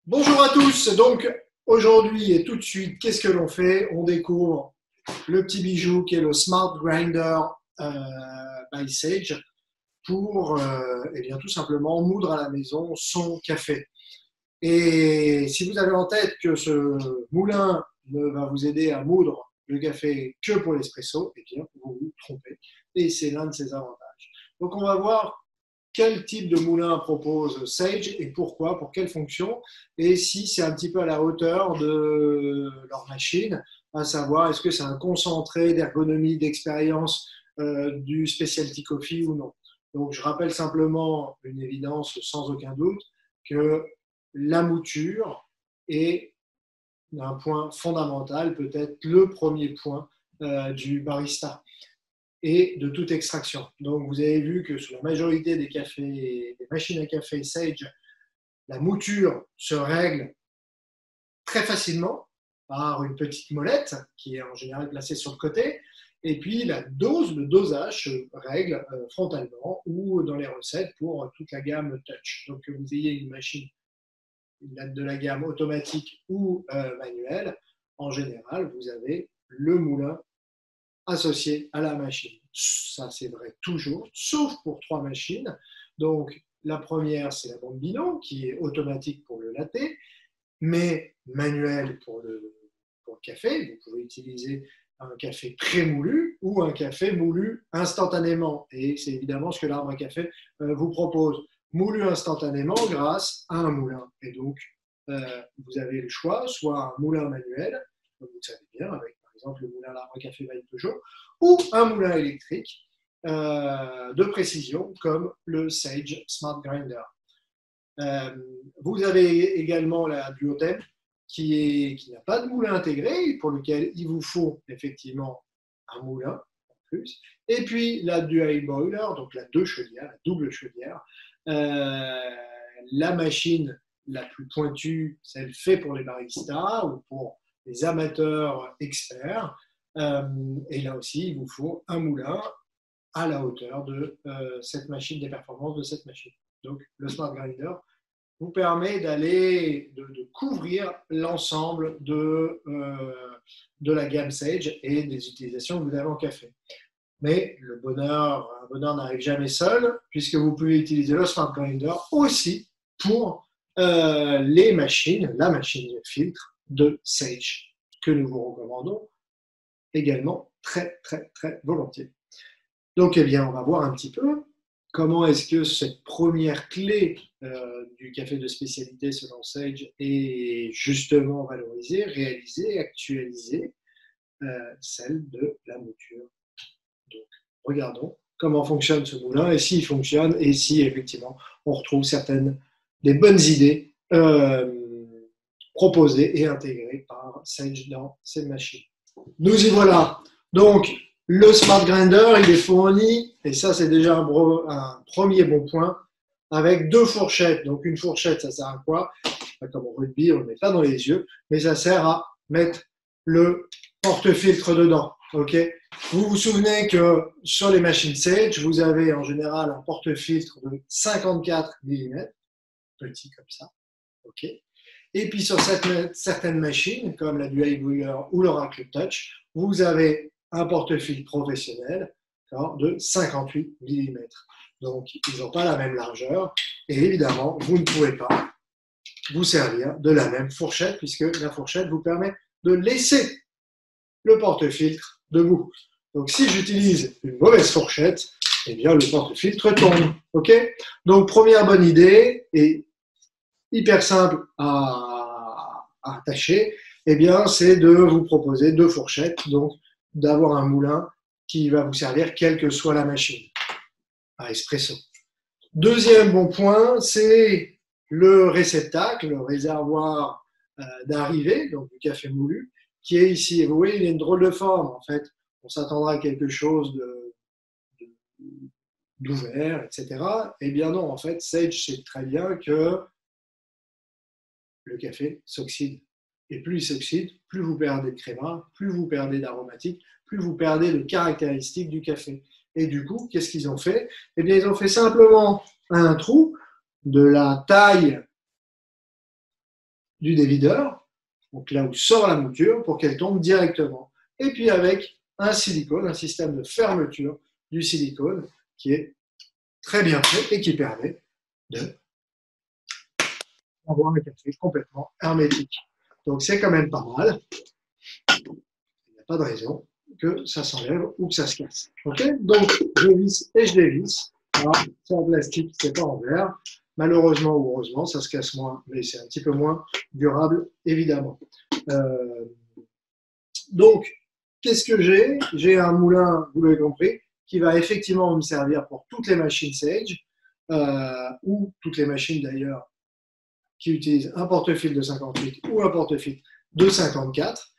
Bonjour à tous. Donc aujourd'hui et tout de suite, qu'est-ce que l'on fait? On découvre le petit bijou qui est le Smart Grinder euh, by Sage pour eh bien, tout simplement moudre à la maison son café. Et si vous avez en tête que ce moulin ne va vous aider à moudre le café que pour l'espresso, eh bien vous vous trompez. Et c'est l'un de ses avantages. Donc on va voir quel type de moulin propose Sage et pourquoi, pour quelle fonction, et si c'est un petit peu à la hauteur de leur machine, à savoir est-ce que c'est un concentré d'ergonomie, d'expérience du specialty coffee ou non. Donc je rappelle simplement une évidence sans aucun doute que la mouture est un point fondamental, peut-être le premier point du barista et de toute extraction. Donc, vous avez vu que sur la majorité des cafés, des machines à café Sage, la mouture se règle très facilement par une petite molette qui est en général placée sur le côté. Et puis la dose, le dosage se règle frontalement ou dans les recettes pour toute la gamme touch. Donc que vous ayez une machine de la gamme automatique ou manuelle, en général, vous avez le moulin associé à la machine. Ça, c'est vrai toujours, sauf pour trois machines. Donc, la première, c'est la Bambino, qui est automatique pour le latte, mais manuelle pour le café. Vous pouvez utiliser un café pré-moulu ou un café moulu instantanément. Et c'est évidemment ce que l'arbre à café vous propose. Moulu instantanément grâce à un moulin. Et donc, vous avez le choix, soit un moulin manuel, comme vous le savez bien, avec par exemple le moulin à l'arbre à café Vaille Peugeot, ou un moulin électrique de précision comme le Sage Smart Grinder. Euh, vous avez également la Duotep qui n'a pas de moulin intégré, pour lequel il vous faut effectivement un moulin en plus. Et puis la Dual Boiler, donc la deux chaudières, la double chaudière. Euh, la machine la plus pointue, celle faite pour les baristas ou pour les amateurs experts. Et là aussi, il vous faut un moulin à la hauteur de cette machine, des performances de cette machine. Donc le Smart Grinder vous permet de couvrir l'ensemble de la gamme Sage et des utilisations que vous avez en café. Mais un bonheur n'arrive jamais seul, puisque vous pouvez utiliser le Smart Grinder aussi pour les machines, la machine de filtre de Sage, que nous vous recommandons également très, très, très volontiers. Donc, eh bien, on va voir un petit peu comment est-ce que cette première clé du café de spécialité selon Sage est justement valorisée, réalisée, actualisée, celle de la mouture. Donc, regardons comment fonctionne ce moulin et s'il fonctionne et si effectivement on retrouve certaines des bonnes idées proposées et intégrées par Sage dans ces machines. Nous y voilà. Donc, le Smart Grinder, il est fourni, et ça c'est déjà un premier bon point, avec deux fourchettes. Donc une fourchette, ça sert à quoi? Comme au rugby, on ne le met pas dans les yeux, mais ça sert à mettre le porte-filtre dedans. Okay, vous vous souvenez que sur les machines Sage, vous avez en général un porte-filtre de 54 mm, petit comme ça. Okay. Et puis sur certaines machines, comme la Dual Boiler ou l'Oracle Touch, vous avez un porte-filtre professionnel de 58 mm. Donc, ils n'ont pas la même largeur. Et évidemment, vous ne pouvez pas vous servir de la même fourchette, puisque la fourchette vous permet de laisser le porte-filtre debout. Donc, si j'utilise une mauvaise fourchette, eh bien, le porte-filtre tombe. Okay, donc, première bonne idée, et hyper simple à attacher, eh bien, c'est de vous proposer deux fourchettes, donc d'avoir un moulin qui va vous servir quelle que soit la machine à espresso. Deuxième bon point, c'est le réceptacle, le réservoir d'arrivée, donc du café moulu, qui est ici. Et vous voyez, il a une drôle de forme, en fait. On s'attendra à quelque chose d'ouvert, etc. Eh bien non, en fait, Sage sait très bien que le café s'oxyde. Et plus il s'oxyde, plus vous perdez de créma, plus vous perdez d'aromatique, plus vous perdez de caractéristiques du café. Et du coup, qu'est-ce qu'ils ont fait? Eh bien, ils ont fait simplement un trou de la taille du dévideur, donc là où sort la mouture, pour qu'elle tombe directement. Et puis avec un silicone, un système de fermeture du silicone qui est très bien fait et qui permet d'avoir un café complètement hermétique. Donc c'est quand même pas mal. Il n'y a pas de raison que ça s'enlève ou que ça se casse. Okay, donc je visse et je dévisse. Alors, c'est en plastique, c'est pas en verre. Malheureusement ou heureusement, ça se casse moins, mais c'est un petit peu moins durable, évidemment. Donc, qu'est-ce que j'ai? J'ai un moulin, vous l'avez compris, qui va effectivement me servir pour toutes les machines Sage, ou toutes les machines d'ailleurs qui utilisent un porte-fil de 58 ou un porte-fil de 54,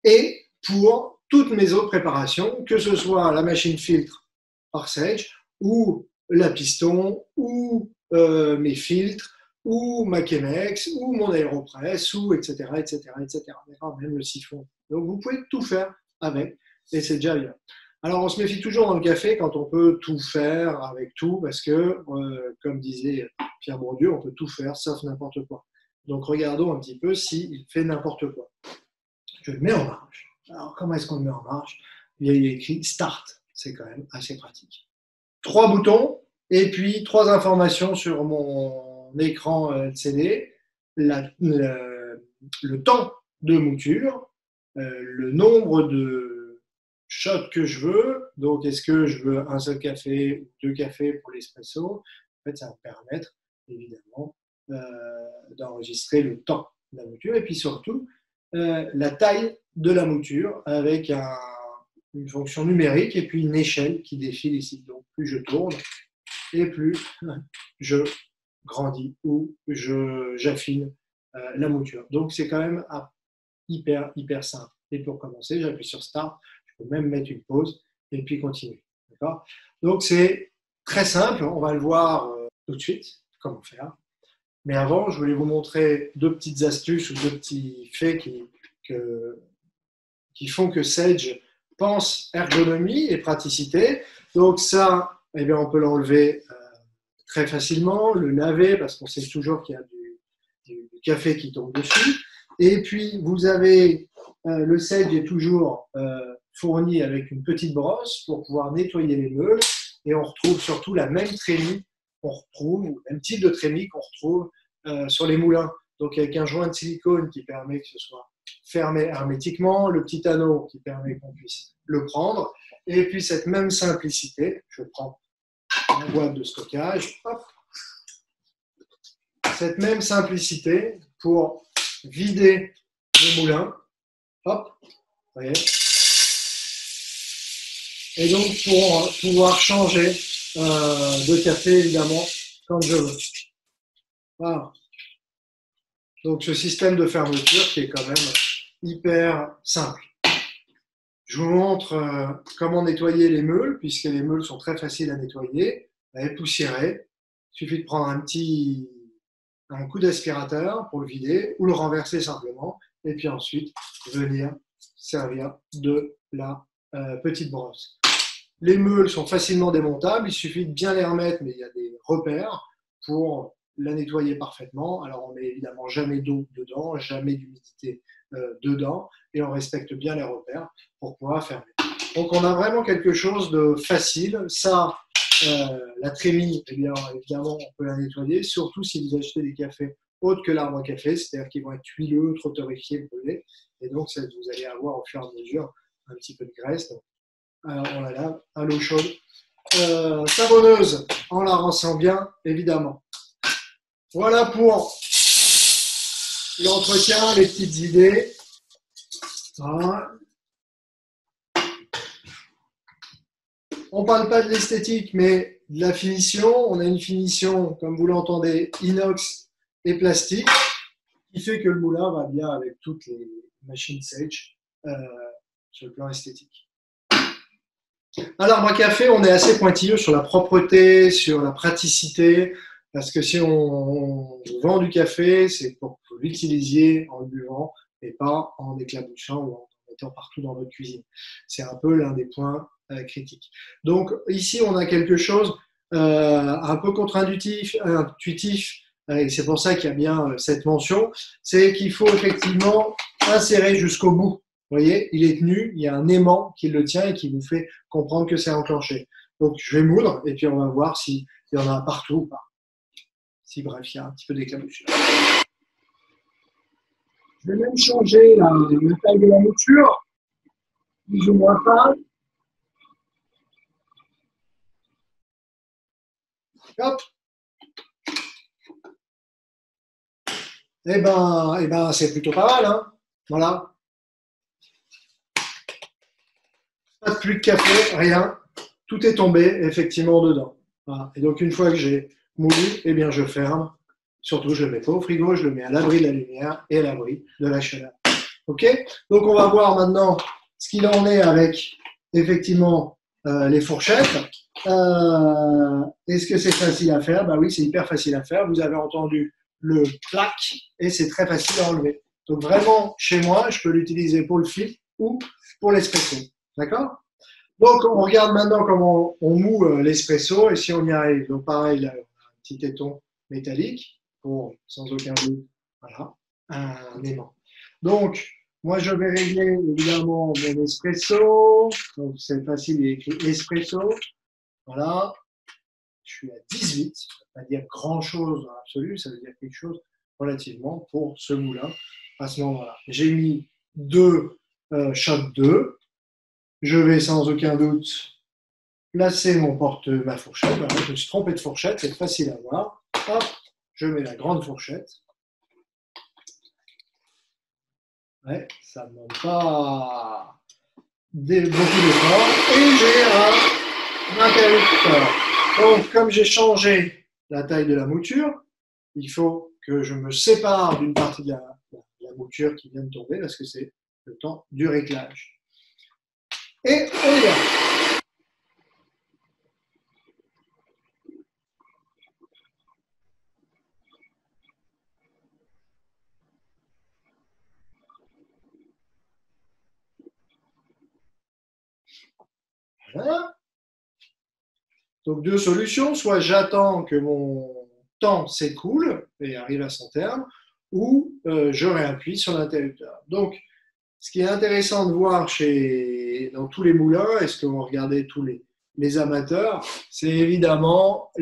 et pour toutes mes autres préparations, que ce soit la machine filtre par Sage, ou la piston, ou mes filtres, ou ma Chemex, ou mon Aeropress, ou etc., etc., etc. Même le siphon. Donc vous pouvez tout faire avec, et c'est déjà bien. Alors on se méfie toujours dans le café quand on peut tout faire avec tout, parce que, comme disait Pierre Bourdieu, on peut tout faire sauf n'importe quoi. Donc regardons un petit peu s'il fait n'importe quoi. Je le mets en marche. Alors comment est-ce qu'on le met en marche? Il y a écrit Start, c'est quand même assez pratique. 3 boutons et puis 3 informations sur mon écran LCD, le temps de mouture, le nombre de shots que je veux, donc est-ce que je veux un seul café ou 2 cafés pour l'espresso. En fait, ça va me permettre évidemment d'enregistrer le temps de la mouture et puis surtout la taille de la mouture avec une fonction numérique et puis une échelle qui défile ici. Donc plus je tourne et plus je grandis ou j'affine la mouture. Donc c'est quand même hyper simple. Et pour commencer, j'appuie sur Start, je peux même mettre une pause et puis continuer. D'accord? Donc c'est très simple, on va le voir tout de suite, comment faire. Mais avant, je voulais vous montrer 2 petites astuces ou 2 petits faits qui font que Sage pense ergonomie et praticité. Donc ça, eh bien, on peut l'enlever très facilement, le laver parce qu'on sait toujours qu'il y a du café qui tombe dessus. Et puis, vous avez le Sage est toujours fourni avec une petite brosse pour pouvoir nettoyer les meules. Et on retrouve surtout la même trémie qu'on retrouve, ou le même type de trémie qu'on retrouve sur les moulins. Donc avec un joint de silicone qui permet que ce soit fermé hermétiquement, le petit anneau qui permet qu'on puisse le prendre, et puis cette même simplicité, je prends la boîte de stockage, hop, cette même simplicité pour vider le moulin, hop, vous voyez, et donc pour pouvoir changer de café évidemment quand je veux. Voilà. Donc ce système de fermeture qui est quand même hyper simple. Je vous montre comment nettoyer les meules, puisque les meules sont très faciles à nettoyer, à époussiérer. Il suffit de prendre un coup d'aspirateur pour le vider ou le renverser simplement, et puis ensuite venir servir de la petite brosse. Les meules sont facilement démontables, il suffit de bien les remettre, mais il y a des repères pour la nettoyer parfaitement. Alors on met évidemment jamais d'eau dedans, jamais d'humidité dedans, et on respecte bien les repères pour pouvoir fermer. Donc on a vraiment quelque chose de facile. Ça, la trémie, eh bien, évidemment, on peut la nettoyer, surtout si vous achetez des cafés autres que l'arbre à café, c'est-à-dire qu'ils vont être huileux, trop torréfiés, brûlés, et donc ça, vous allez avoir au fur et à mesure un petit peu de graisse. Donc, alors on la lave à l'eau chaude. Savonneuse en la rinçant bien, évidemment. Voilà pour l'entretien, les petites idées. Voilà. On ne parle pas de l'esthétique, mais de la finition. On a une finition, comme vous l'entendez, inox et plastique, qui fait que le moulin va bien avec toutes les machines Sage sur le plan esthétique. À l'arbre à café, on est assez pointilleux sur la propreté, sur la praticité, parce que si on vend du café, c'est pour que vous l'utilisiez en le buvant et pas en éclaboussant ou en mettant partout dans votre cuisine. C'est un peu l'un des points critiques. Donc ici, on a quelque chose un peu contre-intuitif, et c'est pour ça qu'il y a bien cette mention, c'est qu'il faut effectivement insérer jusqu'au bout. Vous voyez, il est tenu, il y a un aimant qui le tient et qui vous fait comprendre que c'est enclenché. Donc, je vais moudre et puis on va voir s'il y en a partout ou pas. Si, bref, il y a un petit peu d'éclaboussure. Je vais même changer la taille de la mouture, plus ou moins pas. Hop. Eh ben, c'est plutôt pas mal, hein. Voilà. Pas de pluie de café, rien. Tout est tombé effectivement dedans. Voilà. Et donc une fois que j'ai moulu, eh bien je ferme. Surtout, je ne le mets pas au frigo, je le mets à l'abri de la lumière et à l'abri de la chaleur. Ok. Donc on va voir maintenant ce qu'il en est avec effectivement les fourchettes. Est-ce que c'est facile à faire? Ben oui, c'est hyper facile à faire. Vous avez entendu le clac et c'est très facile à enlever. Donc vraiment, chez moi, je peux l'utiliser pour le fil ou pour l'espresso. D'accord? Donc on regarde maintenant comment on moue l'espresso et si on y arrive. Donc pareil, là, un petit téton métallique pour sans aucun doute, voilà, un aimant. Donc moi je vais régler évidemment mon espresso. Donc c'est facile, il est écrit espresso. Voilà, je suis à 18, ça ne veut pas dire grand-chose dans l'absolu, ça veut dire quelque chose relativement pour ce moulin à ce moment-là. J'ai mis deux shots 2. Je vais sans aucun doute placer ma fourchette. Voilà, je me suis trompé de fourchette, c'est facile à voir. Hop, je mets la grande fourchette. Ouais, ça ne demande pas beaucoup d'efforts. Et j'ai un interrupteur. Donc, comme j'ai changé la taille de la mouture, il faut que je me sépare d'une partie de la mouture qui vient de tomber parce que c'est le temps du réglage. Et on y va. Voilà. Donc deux solutions, soit j'attends que mon temps s'écoule et arrive à son terme, ou je réappuie sur l'interrupteur. Donc, ce qui est intéressant de voir dans tous les moulins, et ce que vont regarder tous les amateurs, c'est évidemment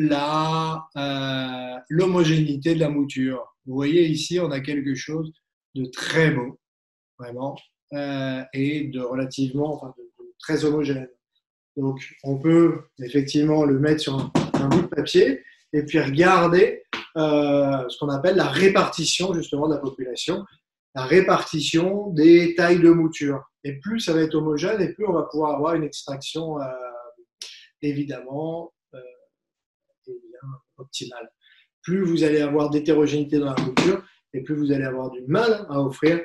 l'homogénéité de la mouture. Vous voyez ici, on a quelque chose de très beau, vraiment, et de relativement, enfin, de très homogène. Donc, on peut effectivement le mettre sur un bout de papier et puis regarder ce qu'on appelle la répartition justement de la population, la répartition des tailles de mouture. Et plus ça va être homogène et plus on va pouvoir avoir une extraction évidemment optimale. Plus vous allez avoir d'hétérogénéité dans la mouture et plus vous allez avoir du mal à offrir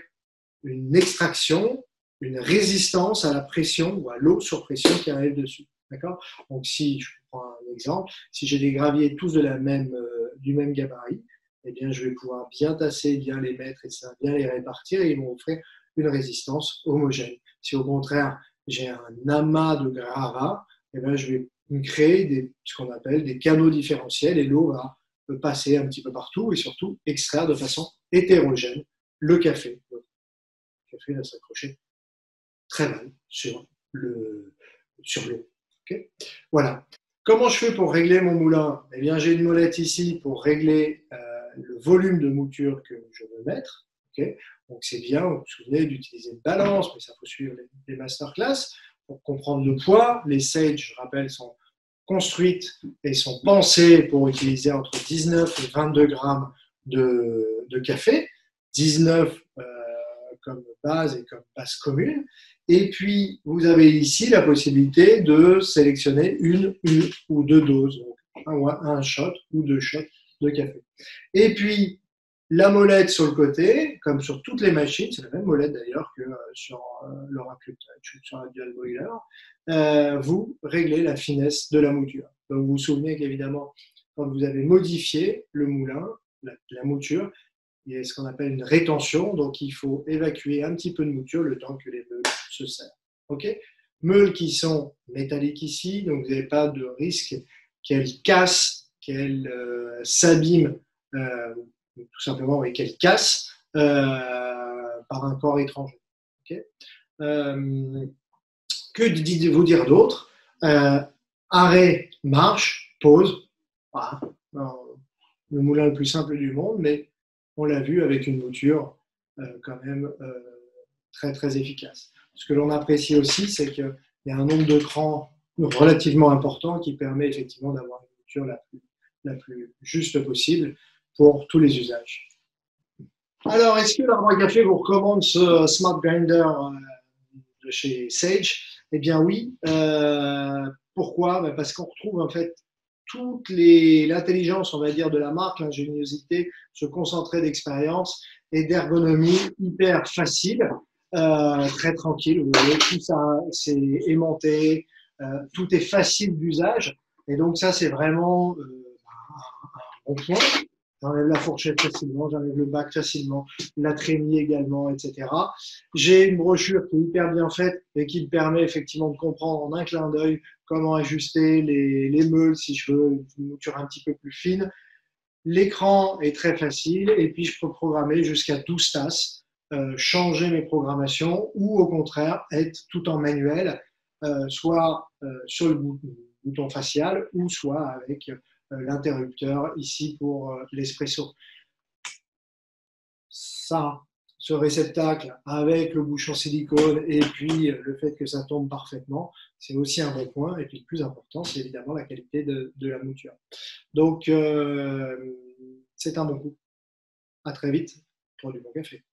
une extraction, une résistance à la pression ou à l'eau sur pression qui arrive dessus. D'accord? Donc, si je prends un exemple, si j'ai des graviers tous du même gabarit, eh bien, je vais pouvoir bien tasser, bien les mettre et ça, bien les répartir et ils vont offrir une résistance homogène. Si au contraire, j'ai un amas de gravats, eh bien, je vais créer ce qu'on appelle des canaux différentiels et l'eau va passer un petit peu partout et surtout extraire de façon hétérogène le café. Le café va s'accrocher très mal sur l'eau. Okay, voilà. Comment je fais pour régler mon moulin? Eh bien, j'ai une molette ici pour régler le volume de mouture que je veux mettre. Okay, donc, c'est bien, vous vous souvenez, d'utiliser une balance, mais ça faut suivre les masterclass pour comprendre le poids. Les Sage, je rappelle, sont construites et sont pensées pour utiliser entre 19 et 22 grammes de café. 19 comme base et comme base commune. Et puis, vous avez ici la possibilité de sélectionner une ou deux doses, donc un shot ou deux shots de café. Et puis, la molette sur le côté, comme sur toutes les machines, c'est la même molette d'ailleurs que sur l'Oracle Touch ou sur la Dual Boiler, vous réglez la finesse de la mouture. Donc, vous vous souvenez qu'évidemment, quand vous avez modifié le moulin, la mouture, il y a ce qu'on appelle une rétention, donc il faut évacuer un petit peu de mouture le temps que les meules se serrent. Okay, meules qui sont métalliques ici, donc vous n'avez pas de risque qu'elles cassent, qu'elles s'abîment tout simplement et qu'elle casse par un corps étranger. Okay, que vous dire d'autre? Arrêt, marche, pause. Voilà. Alors, le moulin le plus simple du monde, mais on l'a vu avec une mouture quand même très très efficace. Ce que l'on apprécie aussi, c'est qu'il y a un nombre de crans relativement important qui permet effectivement d'avoir une mouture la plus juste possible pour tous les usages. Alors, est-ce que l'arbre à café vous recommande ce Smart Grinder de chez Sage? Eh bien oui. Pourquoi? Parce qu'on retrouve en fait toute l'intelligence, on va dire, de la marque, l'ingéniosité, ce concentré d'expérience et d'ergonomie hyper facile, très tranquille. Vous voyez, tout ça, c'est aimanté, tout est facile d'usage. Et donc ça, c'est vraiment un bon point. J'enlève la fourchette facilement, j'enlève le bac facilement, la trémie également, etc. J'ai une brochure qui est hyper bien faite et qui me permet effectivement de comprendre en un clin d'œil comment ajuster les meules si je veux une mouture un petit peu plus fine. L'écran est très facile et puis je peux programmer jusqu'à 12 tasses, changer mes programmations ou au contraire être tout en manuel, soit sur le bouton facial ou soit avec l'interrupteur ici pour l'espresso. Ça, ce réceptacle avec le bouchon silicone et puis le fait que ça tombe parfaitement, c'est aussi un bon point. Et puis le plus important, c'est évidemment la qualité de la mouture. Donc, c'est un bon coup. À très vite pour du bon café.